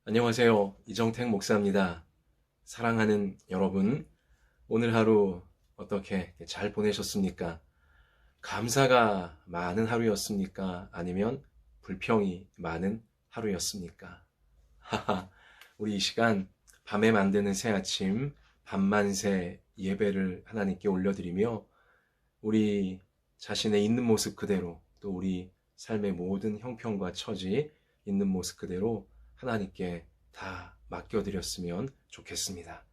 안녕하세요. 이정택 목사입니다. 사랑하는 여러분, 오늘 하루 어떻게 잘 보내셨습니까? 감사가 많은 하루였습니까? 아니면 불평이 많은 하루였습니까? 하하, 우리 이 시간 밤에 만드는 새 아침, 밤만세 예배를 하나님께 올려드리며 우리 자신의 있는 모습 그대로 또 우리 삶의 모든 형편과 처지 있는 모습 그대로 하나님께 다 맡겨드렸으면 좋겠습니다.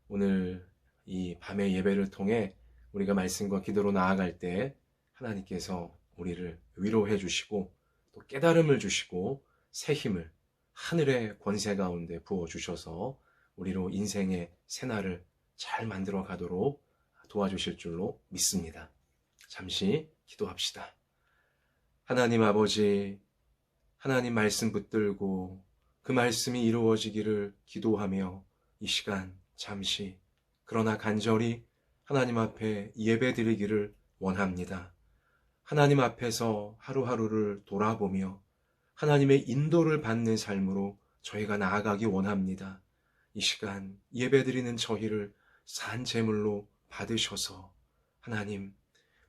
오늘 이 밤의 예배를 통해 우리가 말씀과 기도로 나아갈 때 하나님께서 우리를 위로해 주시고 또 깨달음을 주시고 새 힘을 하늘의 권세 가운데 부어 주셔서 우리로 인생의 새날을 잘 만들어 가도록 도와주실 줄로 믿습니다. 잠시 기도합시다. 하나님 아버지, 하나님 말씀 붙들고 그 말씀이 이루어지기를 기도하며 이 시간 잠시 그러나 간절히 하나님 앞에 예배드리기를 원합니다. 하나님 앞에서 하루하루를 돌아보며 하나님의 인도를 받는 삶으로 저희가 나아가기 원합니다. 이 시간 예배드리는 저희를 산 제물로 받으셔서 하나님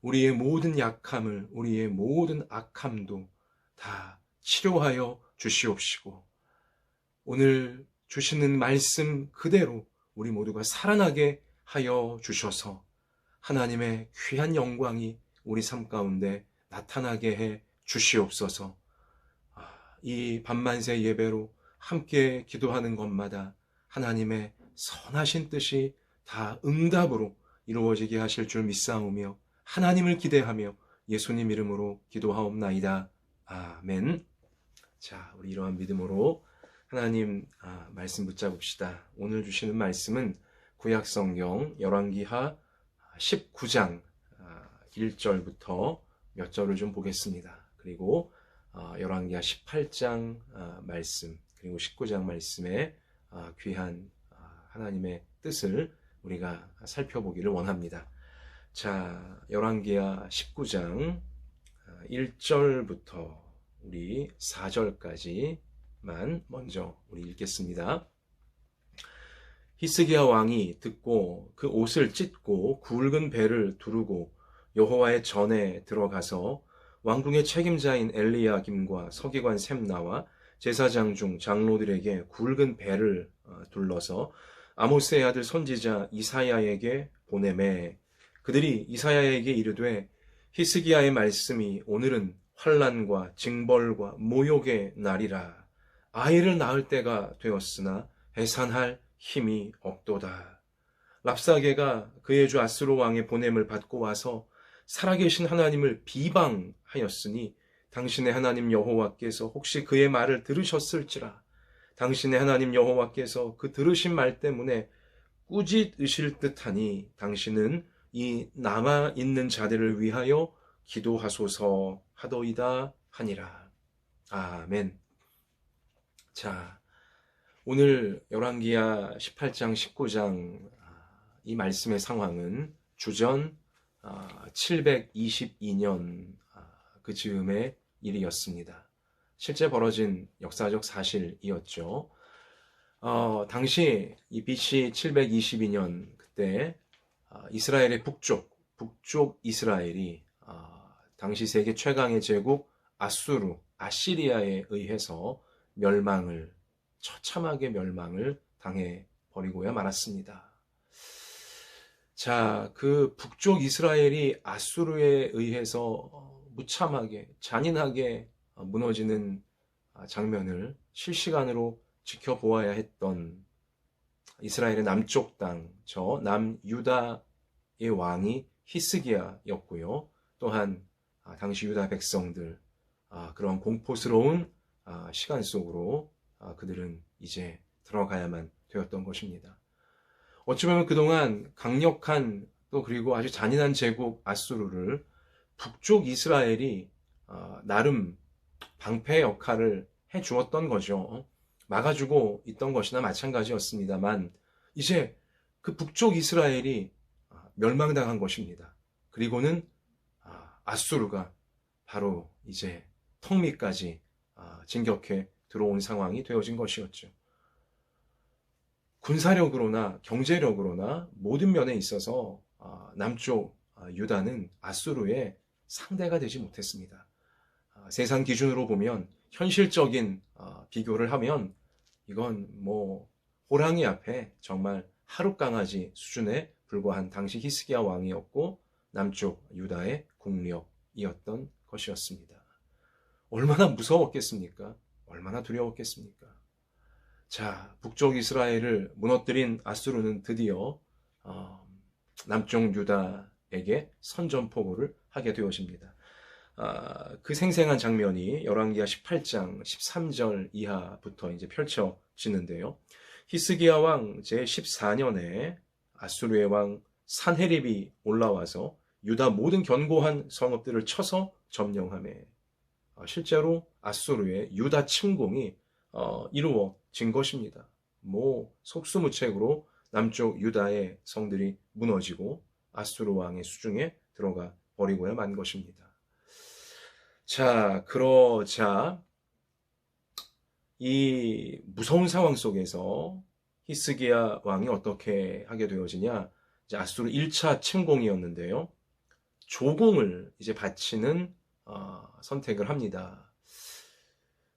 우리의 모든 약함을 우리의 모든 악함도 다 치료하여 주시옵시고 오늘 주시는 말씀 그대로 우리 모두가 살아나게 하여 주셔서 하나님의 귀한 영광이 우리 삶 가운데 나타나게 해 주시옵소서. 이 밤만세 예배로 함께 기도하는 것마다 하나님의 선하신 뜻이 다 응답으로 이루어지게 하실 줄 믿사오며 하나님을 기대하며 예수님 이름으로 기도하옵나이다. 아멘. 자, 우리 이러한 믿음으로 하나님 말씀 붙잡읍시다. 오늘 주시는 말씀은 구약성경 열왕기하 19장 1절부터 몇 절을 좀 보겠습니다. 그리고 열왕기하 18장 말씀 그리고 19장 말씀의 귀한 하나님의 뜻을 우리가 살펴보기를 원합니다. 자, 열왕기하 19장 1절부터 우리 4절까지만 먼저 우리 읽겠습니다. 히스기야 왕이 듣고 그 옷을 찢고 굵은 배를 두르고 여호와의 전에 들어가서 왕궁의 책임자인 엘리야김과 서기관 셈나와 제사장 중 장로들에게 굵은 배를 둘러서 아모스의 아들 선지자 이사야에게 보내매 그들이 이사야에게 이르되 히스기야의 말씀이 오늘은 환난과 징벌과 모욕의 날이라 아이를 낳을 때가 되었으나 해산할 힘이 없도다. 랍사게가 그의 주 아수르 왕의 보냄을 받고 와서 살아계신 하나님을 비방하였으니 당신의 하나님 여호와께서 혹시 그의 말을 들으셨을지라. 당신의 하나님 여호와께서 그 들으신 말 때문에 꾸짖으실 듯하니 당신은 이 남아있는 자들을 위하여 기도하소서 하더이다 하니라. 아멘. 자, 오늘 열왕기하 18장 19장 이 말씀의 상황은 주전 722년 그 즈음의 일이었습니다. 실제 벌어진 역사적 사실이었죠. 당시 이 BC 722년 그때 이스라엘의 북쪽 이스라엘이 당시 세계 최강의 제국 아시리아에 의해서 처참하게 멸망을 당해버리고야 말았습니다. 자, 그 북쪽 이스라엘이 아수르에 의해서 무참하게 잔인하게 무너지는 장면을 실시간으로 지켜보아야 했던 이스라엘의 남쪽 땅, 저 남유다의 왕이 히스기야였고요. 또한 당시 유다 백성들 그런 공포스러운 시간 속으로 그들은 이제 들어가야만 되었던 것입니다. 어쩌면 그동안 강력한 또 그리고 아주 잔인한 제국 아수르를 북쪽 이스라엘이 나름 방패 역할을 해주었던 거죠. 막아주고 있던 것이나 마찬가지였습니다만 이제 그 북쪽 이스라엘이 멸망당한 것입니다. 그리고는 아수르가 바로 이제 턱밑까지 진격해 들어온 상황이 되어진 것이었죠. 군사력으로나 경제력으로나 모든 면에 있어서 남쪽 유다는 아수르의 상대가 되지 못했습니다. 세상 기준으로 보면 현실적인 비교를 하면 이건 뭐 호랑이 앞에 정말 하룻강아지 수준에 불과한 당시 히스기야 왕이었고 남쪽 유다의 국력이었던 것이었습니다. 얼마나 무서웠겠습니까? 얼마나 두려웠겠습니까? 자, 북쪽 이스라엘을 무너뜨린 아수르는 드디어 남쪽 유다에게 선전포고를 하게 되어집니다. 그 생생한 장면이 열왕기하 18장 13절 이하부터 이제 펼쳐지는데요. 히스기야 왕 제14년에 아수르의 왕 산헤립이 올라와서 유다 모든 견고한 성읍들을 쳐서 점령하며 실제로 아수르의 유다 침공이 이루어진 것입니다. 뭐 속수무책으로 남쪽 유다의 성들이 무너지고 아수르 왕의 수중에 들어가 버리고야 만 것입니다. 자, 그러자 이 무서운 상황 속에서 히스기야 왕이 어떻게 하게 되어지냐? 이제 아수르 1차 침공이었는데요. 조공을 이제 바치는 선택을 합니다.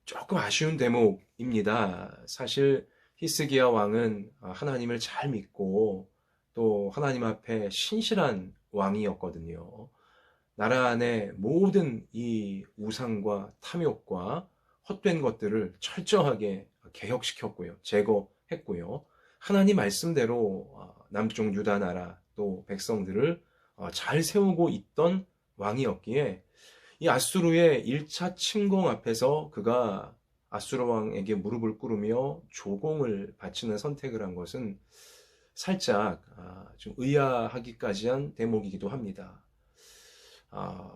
조금 아쉬운 대목입니다. 사실 히스기야 왕은 하나님을 잘 믿고 또 하나님 앞에 신실한 왕이었거든요. 나라 안에 모든 이 우상과 탐욕과 헛된 것들을 철저하게 개혁시켰고요. 제거했고요. 하나님 말씀대로 남쪽 유다 나라 또 백성들을 잘 세우고 있던 왕이었기에 이 아수르의 1차 침공 앞에서 그가 아수르 왕에게 무릎을 꿇으며 조공을 바치는 선택을 한 것은 살짝 좀 의아하기까지 한 대목이기도 합니다.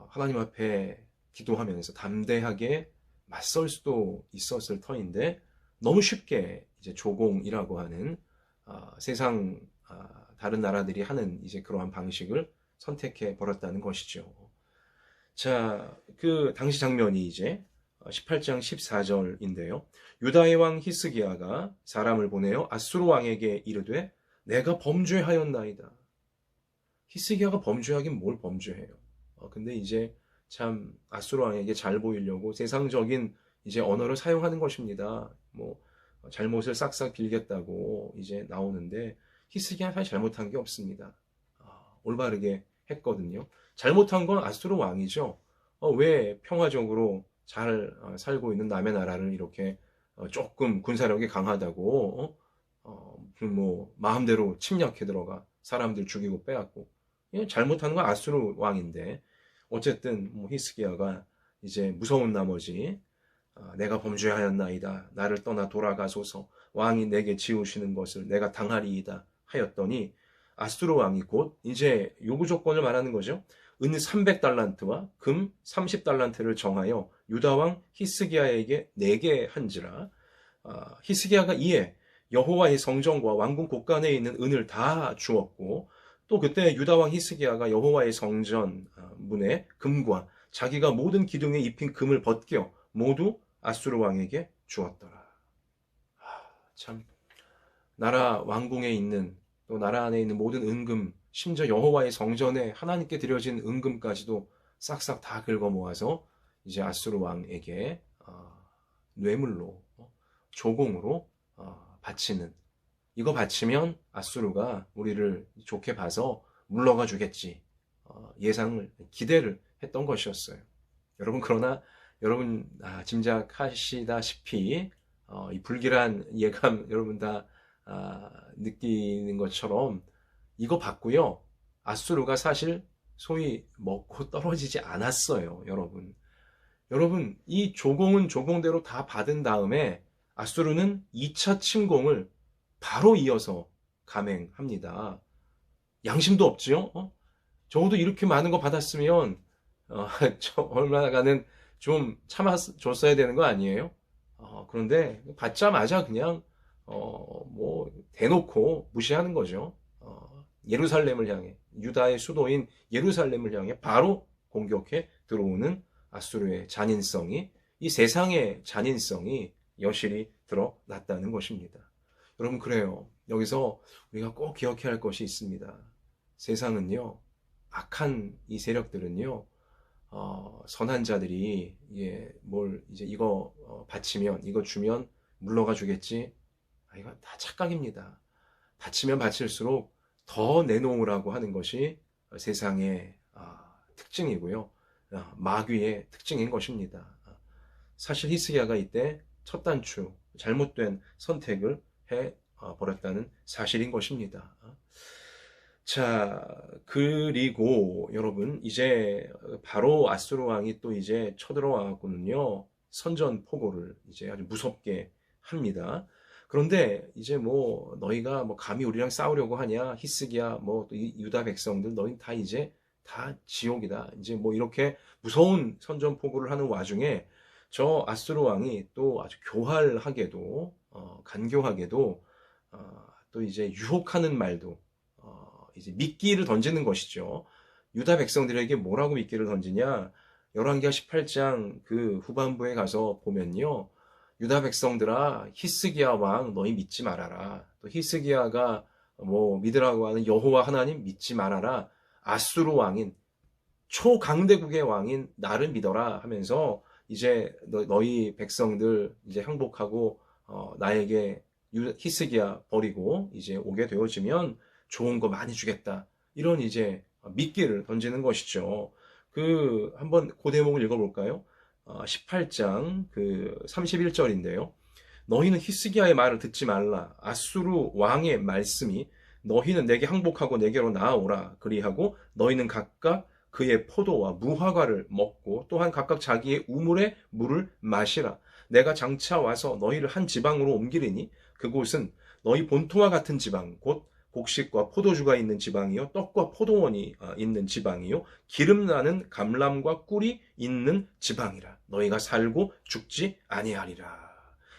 하나님 앞에 기도하면서 담대하게 맞설 수도 있었을 터인데 너무 쉽게 이제 조공이라고 하는 세상 다른 나라들이 하는 이제 그러한 방식을 선택해 버렸다는 것이죠. 자, 그 당시 장면이 이제 18장 14절인데요. 유다의 왕 히스기야가 사람을 보내어 아수르 왕에게 이르되 내가 범죄하였나이다. 히스기야가 범죄하긴 뭘 범죄해요. 근데 이제 참 아수르 왕에게 잘 보이려고 세상적인 이제 언어를 사용하는 것입니다. 뭐 잘못을 싹싹 빌겠다고 이제 나오는데 히스기야 사실 잘못한 게 없습니다. 올바르게 했거든요. 잘못한 건 아수르 왕이죠. 왜 평화적으로 잘 살고 있는 남의 나라를 이렇게 조금 군사력이 강하다고 뭐 마음대로 침략해 들어가 사람들 죽이고 빼앗고 잘못하는 건 아수르 왕인데 어쨌든 뭐 히스기야가 이제 무서운 나머지 내가 범죄하였나이다. 나를 떠나 돌아가소서. 왕이 내게 지우시는 것을 내가 당하리이다 하였더니 아수르 왕이 곧 이제 요구 조건을 말하는 거죠. 은 300달란트와 금 30달란트를 정하여 유다 왕 히스기야에게 내게 한지라. 히스기야가 이에 여호와의 성전과 왕궁 곳간에 있는 은을 다 주었고 또 그때 유다 왕 히스기야가 여호와의 성전 문에 금과 자기가 모든 기둥에 입힌 금을 벗겨 모두 아수르 왕에게 주었더라. 참 나라 왕궁에 있는 또 나라 안에 있는 모든 은금, 심지어 여호와의 성전에 하나님께 드려진 은금까지도 싹싹 다 긁어 모아서 이제 아수르 왕에게 뇌물로 조공으로 바치는, 이거 바치면 아수르가 우리를 좋게 봐서 물러가 주겠지, 예상을 기대를 했던 것이었어요. 여러분, 그러나 여러분 짐작하시다시피 이 불길한 예감 여러분 다 느끼는 것처럼 이거 받고요, 아수르가 사실 소위 먹고 떨어지지 않았어요. 여러분 이 조공은 조공대로 다 받은 다음에 아수르는 2차 침공을 바로 이어서 감행합니다. 양심도 없지요? 적어도 이렇게 많은 거 받았으면 얼마나가는 좀 참아줬어야 되는 거 아니에요? 그런데 받자마자 그냥 뭐 대놓고 무시하는 거죠. 예루살렘을 향해, 유다의 수도인 예루살렘을 향해 바로 공격해 들어오는 아수르의 잔인성이, 이 세상의 잔인성이 여실히 드러났다는 것입니다. 여러분, 그래요. 여기서 우리가 꼭 기억해야 할 것이 있습니다. 세상은요, 악한 이 세력들은요, 선한 자들이 뭘 이제 이거 바치면, 이거 주면 물러가 주겠지. 이거 다 착각입니다. 바치면 바칠수록 더 내놓으라고 하는 것이 세상의 특징이고요. 마귀의 특징인 것입니다. 사실 히스기야가 이때 첫 단추, 잘못된 선택을 해 버렸다는 사실인 것입니다. 자, 그리고 여러분, 이제 바로 아수르 왕이 또 이제 쳐들어와갖고는요, 선전포고를 이제 아주 무섭게 합니다. 그런데 이제 뭐 너희가 뭐 감히 우리랑 싸우려고 하냐, 히스기야, 뭐 또 유다 백성들 너희 다 이제 다 지옥이다. 이제 뭐 이렇게 무서운 선전포고를 하는 와중에 저 아수르 왕이 또 아주 교활하게도 간교하게도 또 이제 유혹하는 말도 이제 미끼를 던지는 것이죠. 유다 백성들에게 뭐라고 미끼를 던지냐? 열왕기하 18장 그 후반부에 가서 보면요. 유다 백성들아, 히스기야 왕 너희 믿지 말아라. 또 히스기야가 뭐 믿으라고 하는 여호와 하나님 믿지 말아라. 아수르 왕인 초강대국의 왕인 나를 믿어라 하면서 이제 너희 백성들 이제 항복하고 나에게 히스기야 버리고 이제 오게 되어지면 좋은 거 많이 주겠다. 이런 이제 미끼를 던지는 것이죠. 한번 그 대목을 읽어볼까요? 18장 31절인데요. 너희는 히스기야의 말을 듣지 말라. 아수르 왕의 말씀이 너희는 내게 항복하고 내게로 나아오라. 그리하고 너희는 각각 그의 포도와 무화과를 먹고 또한 각각 자기의 우물의 물을 마시라. 내가 장차 와서 너희를 한 지방으로 옮기리니 그곳은 너희 본토와 같은 지방 곧 곡식과 포도주가 있는 지방이요 떡과 포도원이 있는 지방이요 기름 나는 감람과 꿀이 있는 지방이라. 너희가 살고 죽지 아니하리라.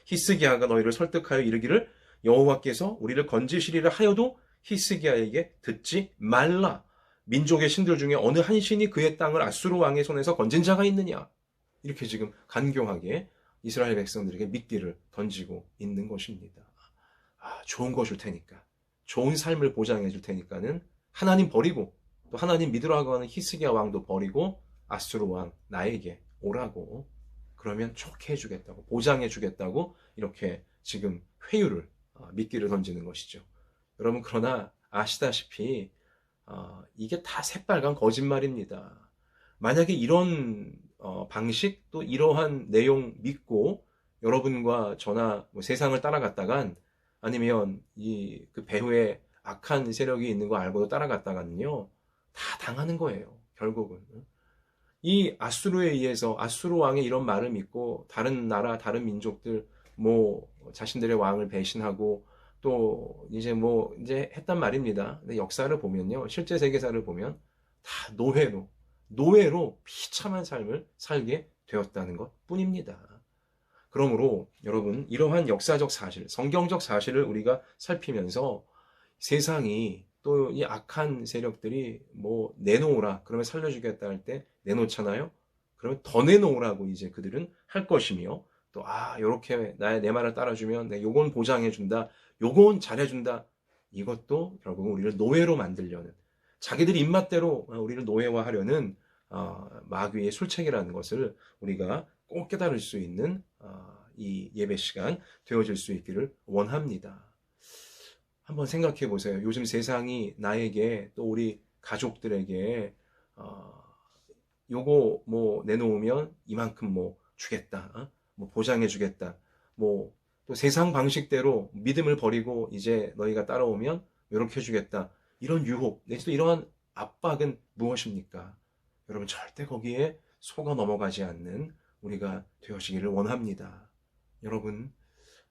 히스기야가 너희를 설득하여 이르기를 여호와께서 우리를 건지시리라 하여도 히스기야에게 듣지 말라. 민족의 신들 중에 어느 한 신이 그의 땅을 아수르 왕의 손에서 건진 자가 있느냐. 이렇게 지금 간교하게 이스라엘 백성들에게 미끼를 던지고 있는 것입니다. 좋은 거 줄 테니까, 좋은 삶을 보장해 줄 테니까는 하나님 버리고 또 하나님 믿으라고 하는 히스기야 왕도 버리고 아수르 왕 나에게 오라고, 그러면 좋게 해주겠다고, 보장해 주겠다고 이렇게 지금 회유를 미끼를 던지는 것이죠. 여러분, 그러나 아시다시피 이게 다 새빨간 거짓말입니다. 만약에 이런 방식 또 이러한 내용 믿고 여러분과 저나 뭐 세상을 따라갔다간, 아니면 그 배후에 악한 세력이 있는 거 알고도 따라갔다가는요, 다 당하는 거예요. 결국은 이 아수르에 의해서 아수르 왕의 이런 말을 믿고 다른 나라 다른 민족들 뭐 자신들의 왕을 배신하고 또 이제 했단 말입니다. 근데 역사를 보면요, 실제 세계사를 보면 다 노예로 비참한 삶을 살게 되었다는 것 뿐입니다. 그러므로 여러분, 이러한 역사적 사실, 성경적 사실을 우리가 살피면서 세상이 또 이 악한 세력들이 뭐 내놓으라 그러면 살려주겠다 할 때 내놓잖아요. 그러면 더 내놓으라고 이제 그들은 할 것이며, 또 요렇게 내 말을 따라주면 내가 요건 보장해준다, 요건 잘해준다, 이것도 결국은 우리를 노예로 만들려는, 자기들 입맛대로 우리를 노예화하려는 마귀의 술책이라는 것을 우리가 꼭 깨달을 수 있는 이 예배 시간 되어질 수 있기를 원합니다. 한번 생각해 보세요. 요즘 세상이 나에게 또 우리 가족들에게 요거 뭐 내놓으면 이만큼 뭐 주겠다, 뭐 보장해 주겠다, 뭐 또 세상 방식대로 믿음을 버리고 이제 너희가 따라오면 이렇게 해주겠다, 이런 유혹 내지도 이러한 압박은 무엇입니까? 여러분, 절대 거기에 속아 넘어가지 않는 우리가 되어지기를 원합니다. 여러분,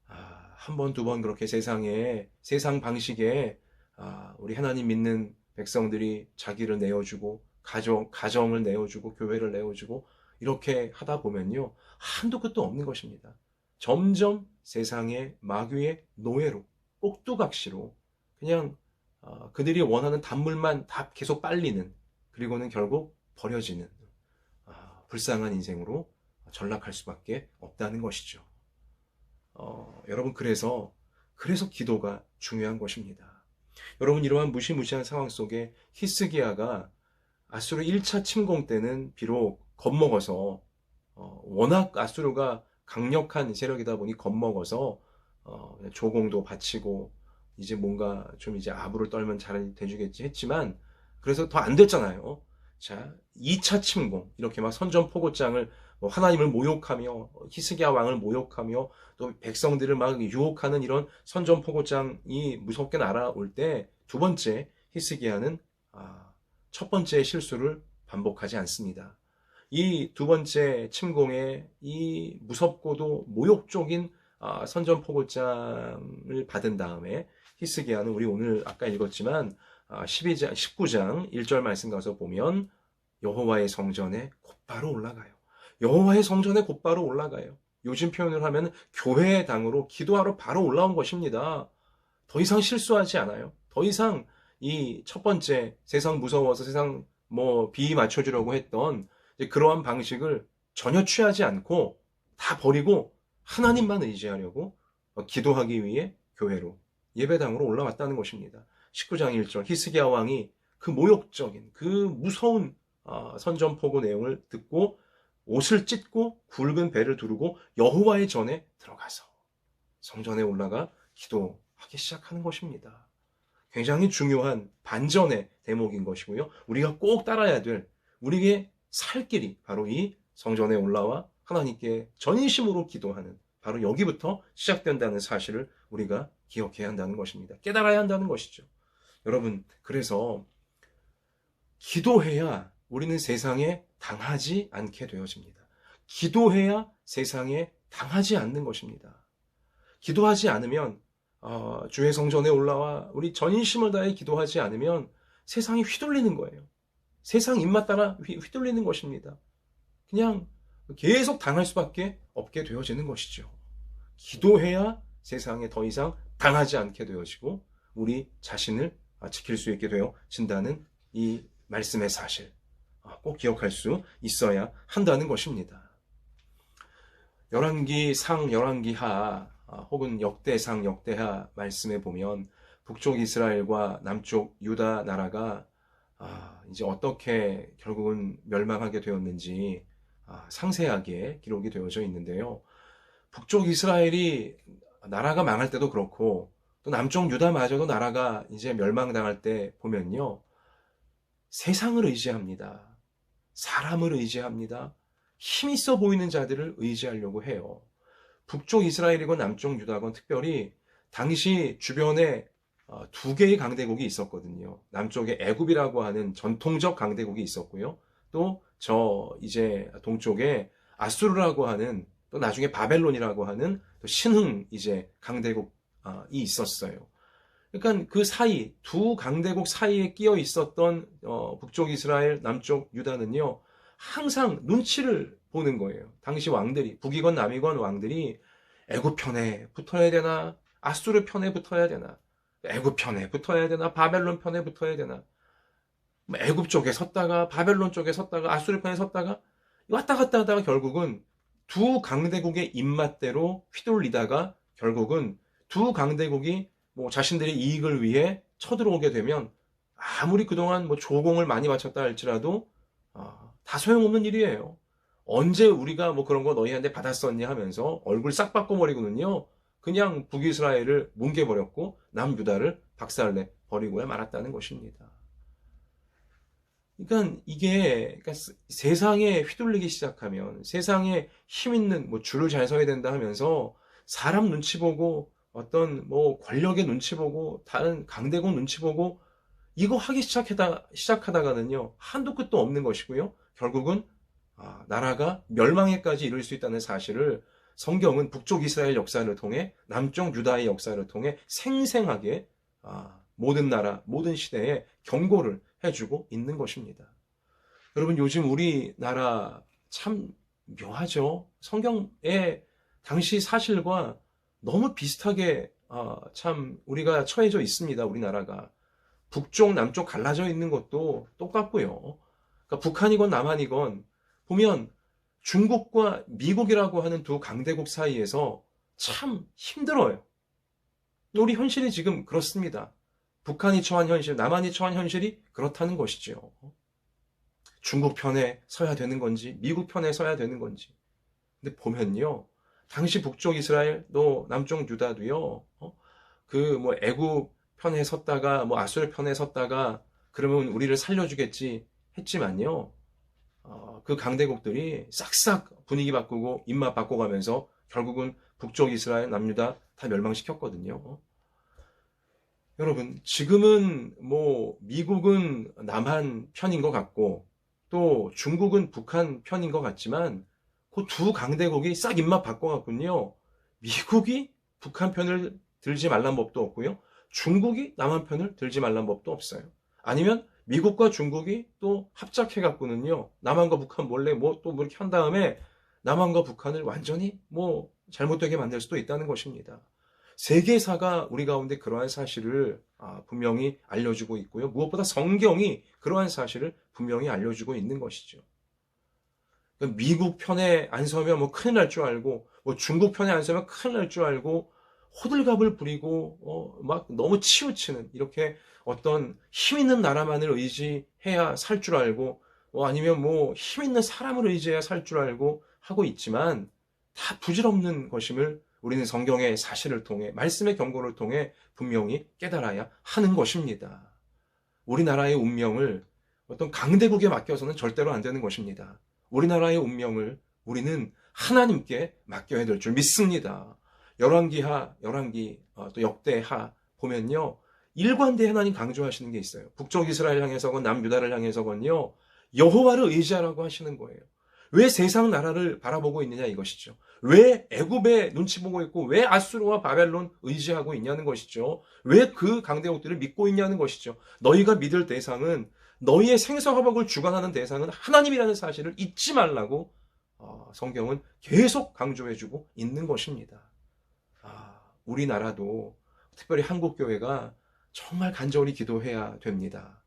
한 번, 두 번 그렇게 세상 방식에 우리 하나님 믿는 백성들이 자기를 내어주고 가정을 내어주고 교회를 내어주고 이렇게 하다 보면요, 한도 끝도 없는 것입니다. 점점 세상의 마귀의 노예로, 꼭두각시로 그냥 그들이 원하는 단물만 다 계속 빨리는, 그리고는 결국 버려지는 불쌍한 인생으로 전락할 수밖에 없다는 것이죠. 여러분, 그래서 그래서 기도가 중요한 것입니다. 여러분, 이러한 무시무시한 상황 속에 히스기야가 아수르 1차 침공 때는 비록 겁먹어서 워낙 아수르가 강력한 세력이다 보니 겁먹어서 조공도 바치고 이제 뭔가 좀 이제 아부를 떨면 잘 돼주겠지 했지만 그래서 더 안 됐잖아요. 자, 2차 침공 이렇게 막 선전포고장을 하나님을 모욕하며 히스기야 왕을 모욕하며 또 백성들을 막 유혹하는 이런 선전포고장이 무섭게 날아올 때 두 번째 히스기야는 첫 번째 실수를 반복하지 않습니다. 이 두 번째 침공에 이 무섭고도 모욕적인 선전포고장을 받은 다음에 히스기야는 우리 오늘 아까 읽었지만 19장 1절 말씀 가서 보면 여호와의 성전에 곧바로 올라가요. 여호와의 성전에 곧바로 올라가요. 요즘 표현을 하면 교회당으로 기도하러 바로 올라온 것입니다. 더 이상 실수하지 않아요. 더 이상 이 첫 번째 세상 무서워서 세상 비위 맞춰주려고 했던 그러한 방식을 전혀 취하지 않고 다 버리고 하나님만 의지하려고 기도하기 위해 교회로 예배당으로 올라왔다는 것입니다. 19장 1절 히스기야 왕이 그 모욕적인 그 무서운 선전포고 내용을 듣고 옷을 찢고 굵은 배를 두르고 여호와의 전에 들어가서 성전에 올라가 기도하기 시작하는 것입니다. 굉장히 중요한 반전의 대목인 것이고요. 우리가 꼭 따라야 될 우리에게 살 길이 바로 이 성전에 올라와 하나님께 전심으로 기도하는 바로 여기부터 시작된다는 사실을 우리가 기억해야 한다는 것입니다. 깨달아야 한다는 것이죠. 여러분, 그래서 기도해야 우리는 세상에 당하지 않게 되어집니다. 기도해야 세상에 당하지 않는 것입니다. 기도하지 않으면 주의 성전에 올라와 우리 전심을 다해 기도하지 않으면 세상이 휘둘리는 거예요. 세상 입맛 따라 휘둘리는 것입니다. 그냥 계속 당할 수밖에 없게 되어지는 것이죠. 기도해야 세상에 더 이상 당하지 않게 되어지고 우리 자신을 지킬 수 있게 되어진다는 이 말씀의 사실 꼭 기억할 수 있어야 한다는 것입니다. 열왕기 상, 열왕기 하 혹은 역대상, 역대하 말씀에 보면 북쪽 이스라엘과 남쪽 유다 나라가 이제 어떻게 결국은 멸망하게 되었는지 상세하게 기록이 되어져 있는데요. 북쪽 이스라엘이 나라가 망할 때도 그렇고 또 남쪽 유다마저도 나라가 이제 멸망당할 때 보면요. 세상을 의지합니다. 사람을 의지합니다. 힘 있어 보이는 자들을 의지하려고 해요. 북쪽 이스라엘이건 남쪽 유다건 특별히 당시 주변에 두 개의 강대국이 있었거든요. 남쪽에 애굽이라고 하는 전통적 강대국이 있었고요. 또 이제 동쪽에 아수르라고 하는 또 나중에 바벨론이라고 하는 또 신흥 이제 강대국이 있었어요. 그러니까 그 사이 두 강대국 사이에 끼어 있었던 북쪽 이스라엘, 남쪽 유다는요. 항상 눈치를 보는 거예요. 당시 왕들이 북이건 남이건 왕들이 애굽 편에 붙어야 되나 아수르 편에 붙어야 되나 애굽 편에 붙어야 되나 바벨론 편에 붙어야 되나 애굽 쪽에 섰다가 바벨론 쪽에 섰다가 아수르 편에 섰다가 왔다 갔다 하다가 결국은 두 강대국의 입맛대로 휘둘리다가 결국은 두 강대국이 자신들의 이익을 위해 쳐들어오게 되면 아무리 그동안 조공을 많이 바쳤다 할지라도 다 소용없는 일이에요. 언제 우리가 그런 거 너희한테 받았었냐 하면서 얼굴 싹 바꿔버리고는요. 그냥 북이스라엘을 뭉개버렸고 남유다를 박살내 버리고야 말았다는 것입니다. 그러니까 세상에 휘둘리기 시작하면 세상에 힘 있는 줄을 잘 서야 된다 하면서 사람 눈치 보고 어떤 권력의 눈치 보고 다른 강대국 눈치 보고 이거 하기 시작하다가는요 한도 끝도 없는 것이고요. 결국은 나라가 멸망에까지 이를 수 있다는 사실을 성경은 북쪽 이스라엘 역사를 통해 남쪽 유다의 역사를 통해 생생하게 모든 나라 모든 시대에 경고를 해주고 있는 것입니다. 여러분 요즘 우리나라 참 묘하죠. 성경의 당시 사실과 너무 비슷하게 참 우리가 처해져 있습니다. 우리나라가 북쪽 남쪽 갈라져 있는 것도 똑같고요. 그러니까 북한이건 남한이건 보면 중국과 미국이라고 하는 두 강대국 사이에서 참 힘들어요. 우리 현실이 지금 그렇습니다. 북한이 처한 현실, 남한이 처한 현실이 그렇다는 것이죠. 중국 편에 서야 되는 건지, 미국 편에 서야 되는 건지. 근데 보면요, 당시 북쪽 이스라엘, 또 남쪽 유다도요, 그 뭐 애굽 편에 섰다가, 뭐 아수르 편에 섰다가, 그러면 우리를 살려주겠지 했지만요, 그 강대국들이 싹싹 분위기 바꾸고 입맛 바꿔가면서 결국은 북쪽 이스라엘, 남유다 다 멸망시켰거든요. 여러분, 지금은 뭐 미국은 남한 편인 것 같고 또 중국은 북한 편인 것 같지만 그 두 강대국이 싹 입맛 바꿔갖군요. 미국이 북한 편을 들지 말란 법도 없고요. 중국이 남한 편을 들지 말란 법도 없어요. 아니면 미국과 중국이 또 합작해갖고는요. 남한과 북한 몰래 뭐 또 뭐 이렇게 한 다음에 남한과 북한을 완전히 뭐 잘못되게 만들 수도 있다는 것입니다. 세계사가 우리 가운데 그러한 사실을 분명히 알려주고 있고요. 무엇보다 성경이 그러한 사실을 분명히 알려주고 있는 것이죠. 미국 편에 안 서면 뭐 큰일 날 줄 알고, 뭐 중국 편에 안 서면 큰일 날 줄 알고, 호들갑을 부리고, 막 너무 치우치는, 이렇게 어떤 힘 있는 나라만을 의지해야 살 줄 알고, 아니면 뭐 힘 있는 사람을 의지해야 살 줄 알고 하고 있지만, 다 부질없는 것임을 우리는 성경의 사실을 통해, 말씀의 경고를 통해 분명히 깨달아야 하는 것입니다. 우리나라의 운명을 어떤 강대국에 맡겨서는 절대로 안 되는 것입니다. 우리나라의 운명을 우리는 하나님께 맡겨야 될 줄 믿습니다. 열왕기하, 또 역대하 보면요. 일관되이 하나님 강조하시는 게 있어요. 북쪽 이스라엘 향해서건 남유다를 향해서건요. 여호와를 의지하라고 하시는 거예요. 왜 세상 나라를 바라보고 있느냐 이것이죠. 왜 애굽에 눈치 보고 있고 왜 아수르와 바벨론 의지하고 있냐는 것이죠. 왜 그 강대국들을 믿고 있냐는 것이죠. 너희가 믿을 대상은 너희의 생사화복을 주관하는 대상은 하나님이라는 사실을 잊지 말라고 성경은 계속 강조해주고 있는 것입니다. 우리나라도 특별히 한국교회가 정말 간절히 기도해야 됩니다.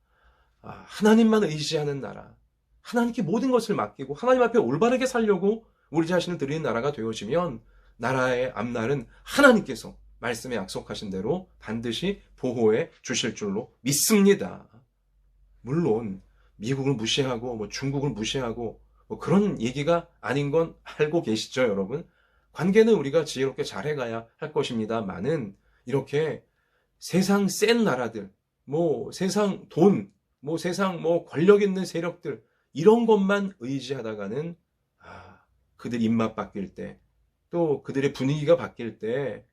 하나님만 의지하는 나라, 하나님께 모든 것을 맡기고 하나님 앞에 올바르게 살려고 우리 자신을 드리는 나라가 되어지면 나라의 앞날은 하나님께서 말씀에 약속하신 대로 반드시 보호해 주실 줄로 믿습니다. 물론 미국을 무시하고 뭐 중국을 무시하고 뭐 그런 얘기가 아닌 건 알고 계시죠, 여러분? 관계는 우리가 지혜롭게 잘해가야 할 것입니다만은 이렇게 세상 센 나라들, 뭐 세상 돈, 뭐 세상 뭐 권력 있는 세력들 이런 것만 의지하다가는 그들 입맛 바뀔 때, 또 그들의 분위기가 바뀔 때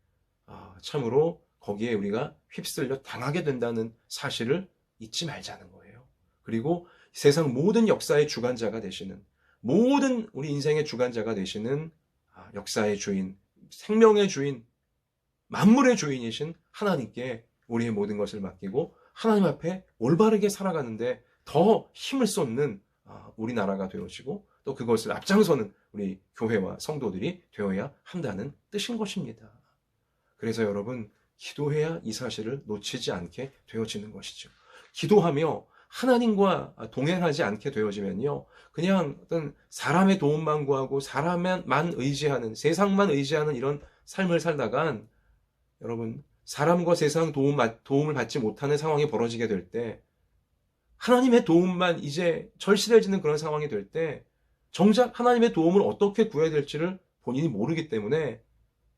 참으로 거기에 우리가 휩쓸려 당하게 된다는 사실을 잊지 말자는 거예요. 그리고 세상 모든 역사의 주관자가 되시는, 모든 우리 인생의 주관자가 되시는 역사의 주인, 생명의 주인, 만물의 주인이신 하나님께 우리의 모든 것을 맡기고 하나님 앞에 올바르게 살아가는데 더 힘을 쏟는 우리나라가 되어지고 또 그것을 앞장서는 우리 교회와 성도들이 되어야 한다는 뜻인 것입니다. 그래서 여러분, 기도해야 이 사실을 놓치지 않게 되어지는 것이죠. 기도하며 하나님과 동행하지 않게 되어지면요, 그냥 어떤 사람의 도움만 구하고 사람만 의지하는, 세상만 의지하는 이런 삶을 살다간 여러분, 사람과 세상 도움을 받지 못하는 상황이 벌어지게 될 때, 하나님의 도움만 이제 절실해지는 그런 상황이 될 때, 정작 하나님의 도움을 어떻게 구해야 될지를 본인이 모르기 때문에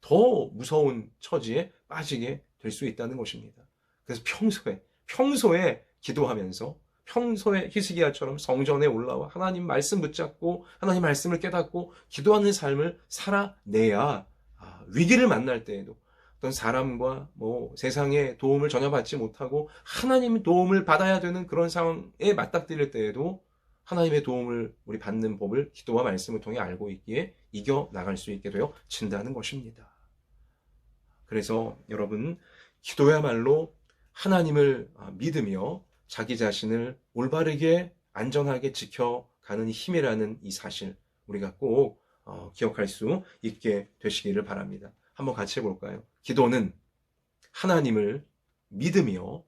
더 무서운 처지에 빠지게 될 수 있다는 것입니다. 그래서 평소에 기도하면서, 평소에 히스기야처럼 성전에 올라와 하나님 말씀 붙잡고 하나님 말씀을 깨닫고 기도하는 삶을 살아내야 위기를 만날 때에도 어떤 사람과 뭐 세상의 도움을 전혀 받지 못하고 하나님의 도움을 받아야 되는 그런 상황에 맞닥뜨릴 때에도 하나님의 도움을 우리 받는 법을 기도와 말씀을 통해 알고 있기에 이겨나갈 수 있게 되어진다는 것입니다. 그래서 여러분, 기도야말로 하나님을 믿으며 자기 자신을 올바르게 안전하게 지켜가는 힘이라는 이 사실 우리가 꼭 기억할 수 있게 되시기를 바랍니다. 한번 같이 해볼까요? 기도는 하나님을 믿으며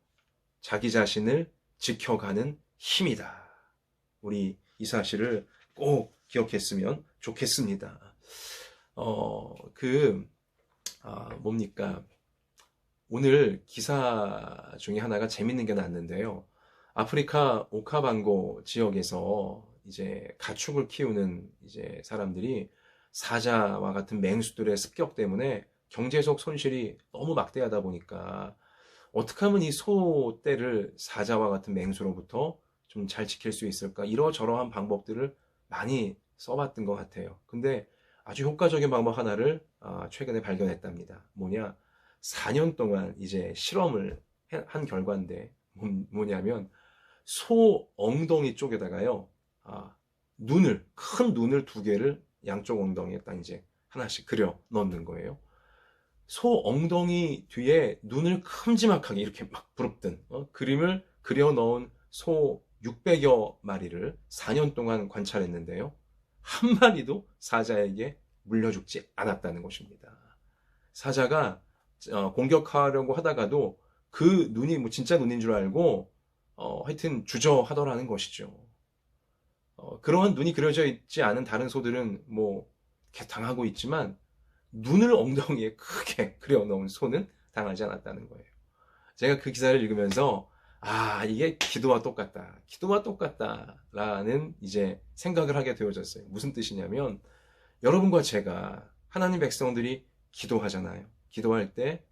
자기 자신을 지켜가는 힘이다. 우리 이 사실을 꼭 기억했으면 좋겠습니다. 뭡니까? 오늘 기사 중에 하나가 재밌는 게 났는데요. 아프리카 오카방고 지역에서 이제 가축을 키우는 이제 사람들이 사자와 같은 맹수들의 습격 때문에 경제적 손실이 너무 막대하다 보니까 어떻게 하면 이 소떼를 사자와 같은 맹수로부터 좀 잘 지킬 수 있을까? 이러저러한 방법들을 많이 써봤던 것 같아요. 근데 아주 효과적인 방법 하나를 최근에 발견했답니다. 뭐냐? 4년 동안 이제 실험을 한 결과인데 뭐냐면 소 엉덩이 쪽에다가요, 큰 눈을 2개를 양쪽 엉덩이에 딱 이제 하나씩 그려 넣는 거예요. 소 엉덩이 뒤에 눈을 큼지막하게 이렇게 막 부릅뜬 그림을 그려 넣은 소 600여 마리를 4년 동안 관찰했는데요. 한 마리도 사자에게 물려 죽지 않았다는 것입니다. 사자가 공격하려고 하다가도 그 눈이 뭐 진짜 눈인 줄 알고 하여튼 주저하더라는 것이죠. 그러한 눈이 그려져 있지 않은 다른 소들은 뭐 이렇게 당하고 있지만 눈을 엉덩이에 크게 그려놓은 소는 당하지 않았다는 거예요. 제가 그 기사를 읽으면서 이게 기도와 똑같다. 기도와 똑같다라는 이제 생각을 하게 되어졌어요. 무슨 뜻이냐면 여러분과 제가 하나님 백성들이 기도하잖아요. 기도할 때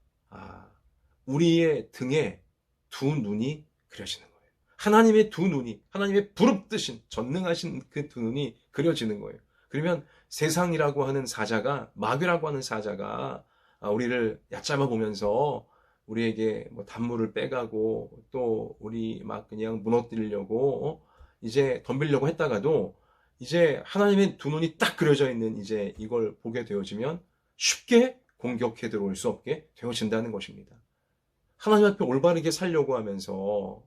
우리의 등에 2눈이 그려지는 거예요. 하나님의 2눈이, 하나님의 부릅뜨신 전능하신 그 2눈이 그려지는 거예요. 그러면 세상이라고 하는 사자가, 마귀라고 하는 사자가 우리를 얕잡아 보면서 우리에게 뭐 단물을 빼가고 또 우리 막 그냥 무너뜨리려고 이제 덤비려고 했다가도 이제 하나님의 2눈이 딱 그려져 있는 이제 이걸 보게 되어지면 쉽게 공격해 들어올 수 없게 되어진다는 것입니다. 하나님 앞에 올바르게 살려고 하면서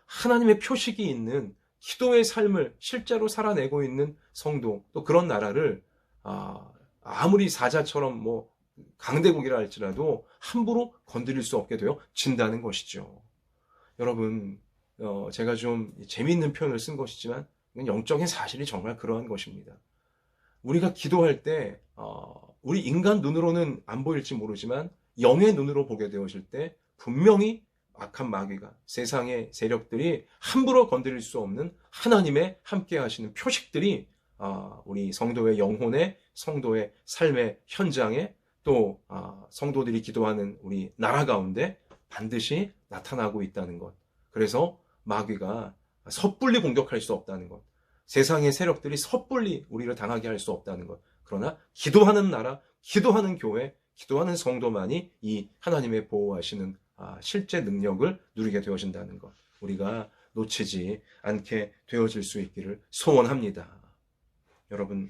하나님의 표식이 있는 기도의 삶을 실제로 살아내고 있는 성도, 또 그런 나라를 아무리 사자처럼 뭐 강대국이라 할지라도 함부로 건드릴 수 없게 되어진다는 것이죠. 여러분, 제가 좀 재미있는 표현을 쓴 것이지만 영적인 사실이 정말 그러한 것입니다. 우리가 기도할 때 우리 인간 눈으로는 안 보일지 모르지만 영의 눈으로 보게 되어질 때 분명히 악한 마귀가, 세상의 세력들이 함부로 건드릴 수 없는 하나님의 함께 하시는 표식들이 우리 성도의 영혼에, 성도의 삶의 현장에, 또 성도들이 기도하는 우리 나라 가운데 반드시 나타나고 있다는 것. 그래서 마귀가 섣불리 공격할 수 없다는 것. 세상의 세력들이 섣불리 우리를 당하게 할 수 없다는 것. 그러나 기도하는 나라, 기도하는 교회, 기도하는 성도만이 이 하나님의 보호하시는 실제 능력을 누리게 되어진다는 것. 우리가 놓치지 않게 되어질 수 있기를 소원합니다. 여러분,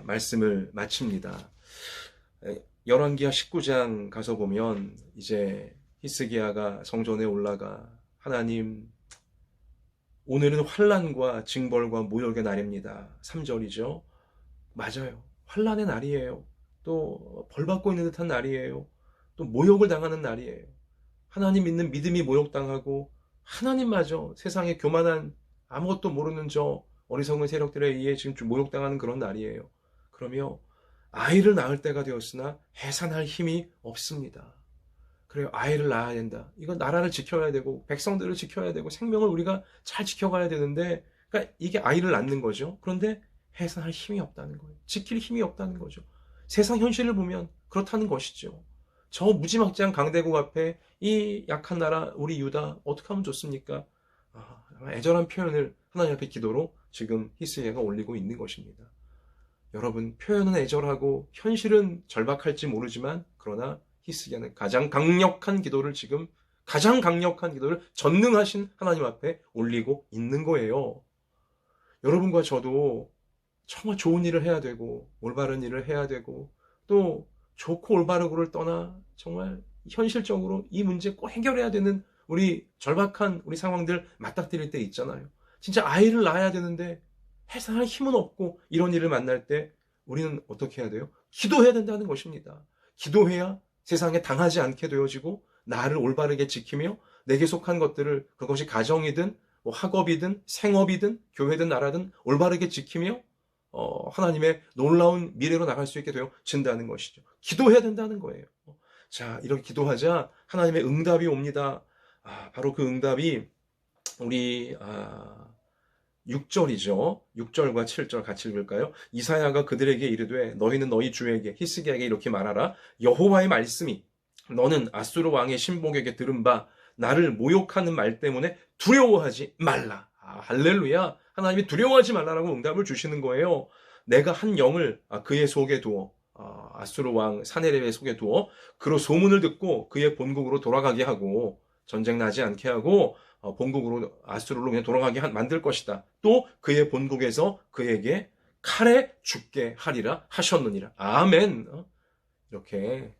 말씀을 마칩니다. 열왕기하 19장 가서 보면 이제 히스기야가 성전에 올라가 하나님, 오늘은 환난과 징벌과 모욕의 날입니다. 3절이죠. 맞아요. 환난의 날이에요. 또 벌받고 있는 듯한 날이에요. 또 모욕을 당하는 날이에요. 하나님 믿는 믿음이 모욕당하고 하나님마저 세상에 교만한 아무것도 모르는 저 어리석은 세력들에 의해 지금 모욕당하는 그런 날이에요. 그러며 아이를 낳을 때가 되었으나 해산할 힘이 없습니다. 그래요. 아이를 낳아야 된다. 이거 나라를 지켜야 되고 백성들을 지켜야 되고 생명을 우리가 잘 지켜가야 되는데, 그러니까 이게 아이를 낳는 거죠. 그런데 해산할 힘이 없다는 거예요. 지킬 힘이 없다는 거죠. 세상 현실을 보면 그렇다는 것이죠. 저 무지막지한 강대국 앞에 이 약한 나라 우리 유다 어떻게 하면 좋습니까? 애절한 표현을 하나님 앞에 기도로 지금 히스기야가 올리고 있는 것입니다. 여러분, 표현은 애절하고 현실은 절박할지 모르지만 그러나 히스기야는 가장 강력한 기도를 전능하신 하나님 앞에 올리고 있는 거예요. 여러분과 저도 정말 좋은 일을 해야 되고 올바른 일을 해야 되고 또 좋고 올바르고를 떠나 정말 현실적으로 이 문제 꼭 해결해야 되는 우리 절박한 우리 상황들 맞닥뜨릴 때 있잖아요. 진짜 아이를 낳아야 되는데 해산할 힘은 없고 이런 일을 만날 때 우리는 어떻게 해야 돼요? 기도해야 된다는 것입니다. 기도해야 세상에 당하지 않게 되어지고 나를 올바르게 지키며 내게 속한 것들을 그것이 가정이든 뭐 학업이든 생업이든 교회든 나라든 올바르게 지키며 하나님의 놀라운 미래로 나갈 수 있게 되어진다는 것이죠. 기도해야 된다는 거예요. 자, 이렇게 기도하자 하나님의 응답이 옵니다. 바로 그 응답이 우리 6절이죠. 6절과 7절 같이 읽을까요? 이사야가 그들에게 이르되 너희는 너희 주에게 히스기야에게 이렇게 말하라. 여호와의 말씀이 너는 아수르 왕의 신복에게 들은 바 나를 모욕하는 말 때문에 두려워하지 말라. 할렐루야. 하나님이 두려워하지 말라라고 응답을 주시는 거예요. 내가 한 영을 그의 속에 두어 아수르 왕 사네립의 속에 두어 그로 소문을 듣고 그의 본국으로 돌아가게 하고 전쟁 나지 않게 하고 본국으로 아수르로 그냥 돌아가게 만들 것이다. 또 그의 본국에서 그에게 칼에 죽게 하리라 하셨느니라. 아멘. 이렇게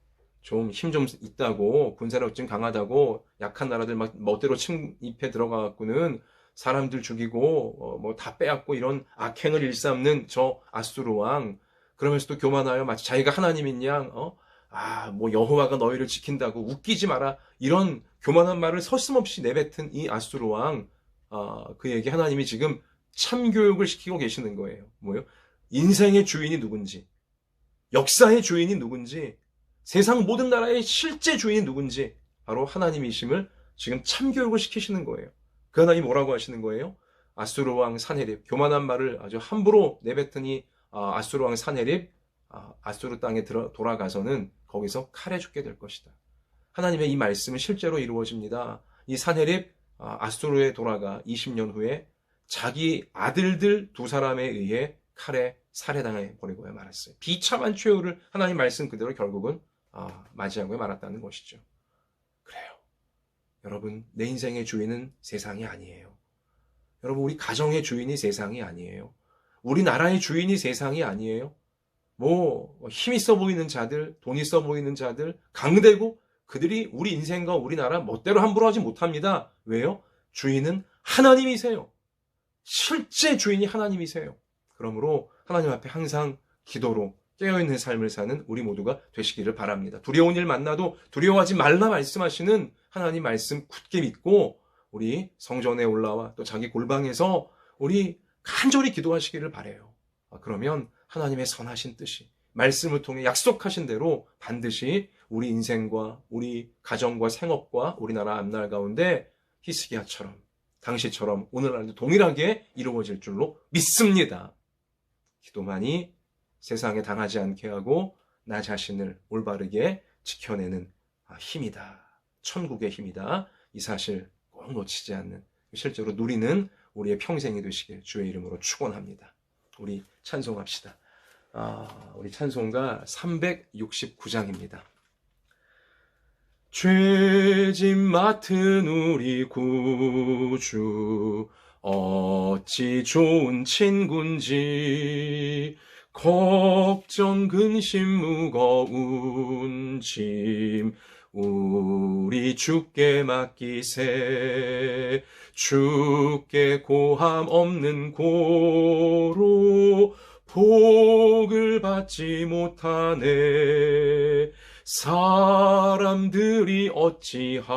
좀 힘 좀 있다고 군사력 좀 강하다고 약한 나라들 막 멋대로 침입해 들어가 갖고는 사람들 죽이고 뭐 다 빼앗고 이런 악행을 일삼는 저 아수르 왕, 그러면서도 교만하여 마치 자기가 하나님인 양 뭐 여호와가 너희를 지킨다고 웃기지 마라 이런 교만한 말을 서슴없이 내뱉은 이 아수르 왕, 그에게 하나님이 지금 참교육을 시키고 계시는 거예요. 뭐요? 인생의 주인이 누군지, 역사의 주인이 누군지, 세상 모든 나라의 실제 주인이 누군지 바로 하나님이심을 지금 참교육을 시키시는 거예요. 그 하나님 뭐라고 하시는 거예요? 아수르 왕 사네립, 교만한 말을 아주 함부로 내뱉으니 아수르 왕 사네립, 아수르 땅에 돌아가서는 거기서 칼에 죽게 될 것이다. 하나님의 이 말씀은 실제로 이루어집니다. 이 사네립 아수르에 돌아가 20년 후에 자기 아들들 두 사람에 의해 칼에 살해당해 버리고 말았어요. 비참한 최후를 하나님 말씀 그대로 결국은 맞이하고 말았다는 것이죠. 그래요. 여러분, 내 인생의 주인은 세상이 아니에요. 여러분, 우리 가정의 주인이 세상이 아니에요. 우리나라의 주인이 세상이 아니에요. 뭐 힘 있어 보이는 자들, 돈 있어 보이는 자들, 강대국, 그들이 우리 인생과 우리나라 멋대로 함부로 하지 못합니다. 왜요? 주인은 하나님이세요. 실제 주인이 하나님이세요. 그러므로 하나님 앞에 항상 기도로 깨어있는 삶을 사는 우리 모두가 되시기를 바랍니다. 두려운 일 만나도 두려워하지 말라 말씀하시는 하나님 말씀 굳게 믿고 우리 성전에 올라와 또 자기 골방에서 우리 간절히 기도하시기를 바라요. 그러면 하나님의 선하신 뜻이 말씀을 통해 약속하신 대로 반드시 우리 인생과 우리 가정과 생업과 우리나라 앞날 가운데 히스기야처럼 당시처럼 오늘날도 동일하게 이루어질 줄로 믿습니다. 기도만이 세상에 당하지 않게 하고 나 자신을 올바르게 지켜내는 힘이다. 천국의 힘이다. 이 사실 꼭 놓치지 않는, 실제로 누리는 우리의 평생이 되시길 주의 이름으로 축원합니다. 우리 찬송합시다. 우리 찬송가 369장입니다. 죄짐 맡은 우리 구주 어찌 좋은 친군지 걱정 근심 무거운 짐 우리 주께 맡기세. 주께 고함 없는 고로 복을 받지 못하네. 사람들이 어찌하여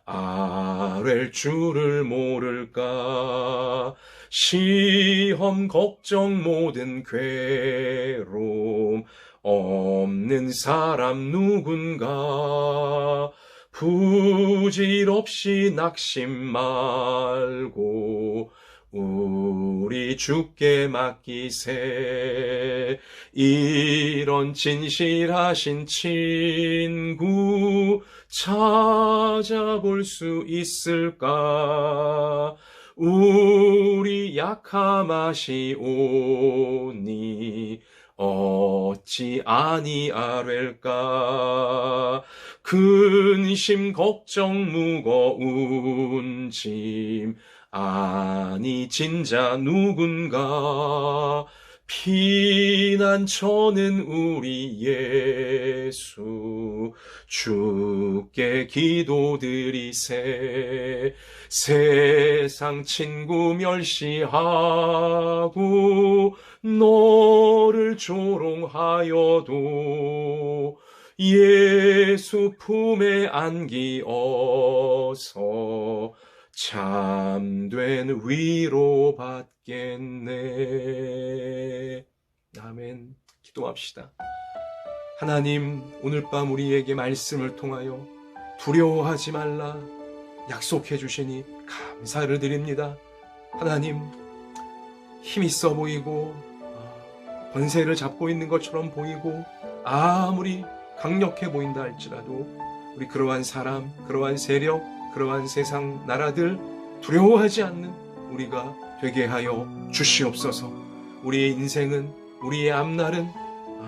아랠 줄을 모를까. 시험 걱정 모든 괴로움 없는 사람 누군가. 부질없이 낙심 말고 우리 주께 맡기세. 이런 진실하신 친구 찾아볼 수 있을까. 우리 약함하시오니 어찌 아니아랠까. 근심 걱정 무거운 짐 아니 진자 누군가. 피난처는 우리 예수 주께 기도드리세. 세상 친구 멸시하고 너를 조롱하여도 예수 품에 안기어서 참된 위로 받겠네. 아멘. 기도합시다. 하나님, 오늘 밤 우리에게 말씀을 통하여 두려워하지 말라 약속해 주시니 감사를 드립니다. 하나님, 힘있어 보이고 권세를 잡고 있는 것처럼 보이고 아무리 강력해 보인다 할지라도 우리 그러한 사람, 그러한 세력, 그러한 세상 나라들 두려워하지 않는 우리가 되게 하여 주시옵소서. 우리의 인생은, 우리의 앞날은,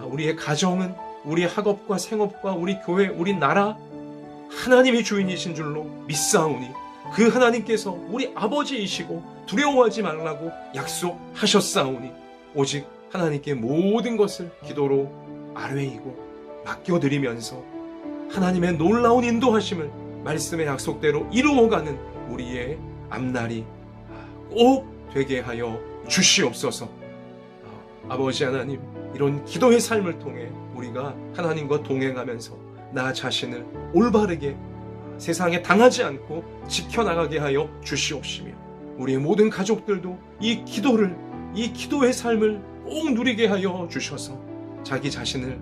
우리의 가정은, 우리의 학업과 생업과 우리 교회, 우리 나라 하나님이 주인이신 줄로 믿사오니 그 하나님께서 우리 아버지이시고 두려워하지 말라고 약속하셨사오니 오직 하나님께 모든 것을 기도로 아뢰이고 맡겨드리면서 하나님의 놀라운 인도하심을 말씀의 약속대로 이루어가는 우리의 앞날이 꼭 되게 하여 주시옵소서. 아버지 하나님, 이런 기도의 삶을 통해 우리가 하나님과 동행하면서 나 자신을 올바르게 세상에 당하지 않고 지켜나가게 하여 주시옵시며 우리의 모든 가족들도 이 기도를, 이 기도의 삶을 꼭 누리게 하여 주셔서 자기 자신을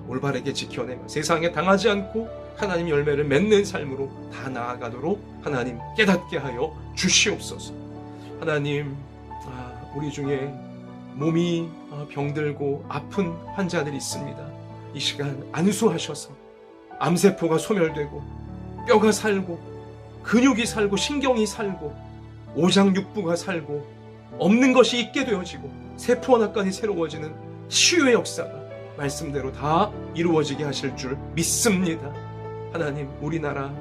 올바르게 지켜내며 세상에 당하지 않고 하나님 열매를 맺는 삶으로 다 나아가도록 하나님 깨닫게 하여 주시옵소서. 하나님, 우리 중에 몸이 병들고 아픈 환자들이 있습니다. 이 시간 안수하셔서 암세포가 소멸되고 뼈가 살고 근육이 살고 신경이 살고 오장육부가 살고 없는 것이 있게 되어지고 세포 하나까지 새로워지는 치유의 역사가 말씀대로 다 이루어지게 하실 줄 믿습니다. 하나님, 우리나라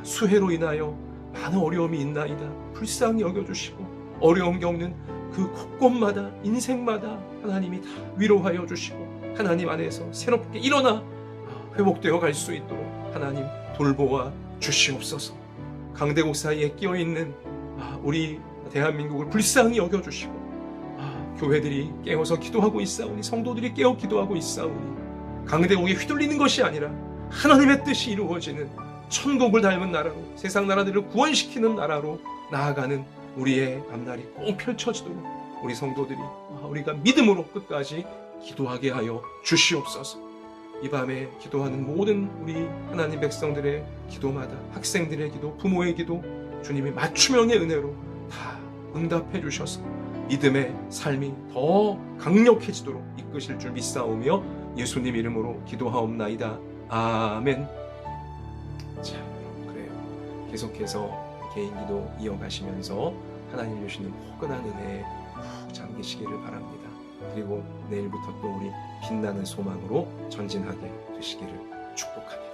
수해로 인하여 많은 어려움이 있나이다. 불쌍히 여겨주시고 어려움 겪는 그 곳곳마다 인생마다 하나님이 다 위로하여 주시고 하나님 안에서 새롭게 일어나 회복되어 갈 수 있도록 하나님 돌보아 주시옵소서. 강대국 사이에 끼어있는 우리 대한민국을 불쌍히 여겨주시고 교회들이 깨어서 기도하고 있사오니 성도들이 깨어 기도하고 있사오니 강대국에 휘둘리는 것이 아니라 하나님의 뜻이 이루어지는 천국을 닮은 나라로 세상 나라들을 구원시키는 나라로 나아가는 우리의 앞날이 꼭 펼쳐지도록 우리 성도들이 우리가 믿음으로 끝까지 기도하게 하여 주시옵소서. 이 밤에 기도하는 모든 우리 하나님 백성들의 기도마다 학생들의 기도, 부모의 기도 주님이 맞춤형의 은혜로 다 응답해 주셔서 믿음의 삶이 더 강력해지도록 이끄실 줄 믿사오며 예수님 이름으로 기도하옵나이다. 아멘. 자, 여러분, 그래요. 계속해서 개인 기도 이어가시면서 하나님 주시는 포근한 은혜에 푹 잠기시기를 바랍니다. 그리고 내일부터 또 우리 빛나는 소망으로 전진하게 되시기를 축복합니다.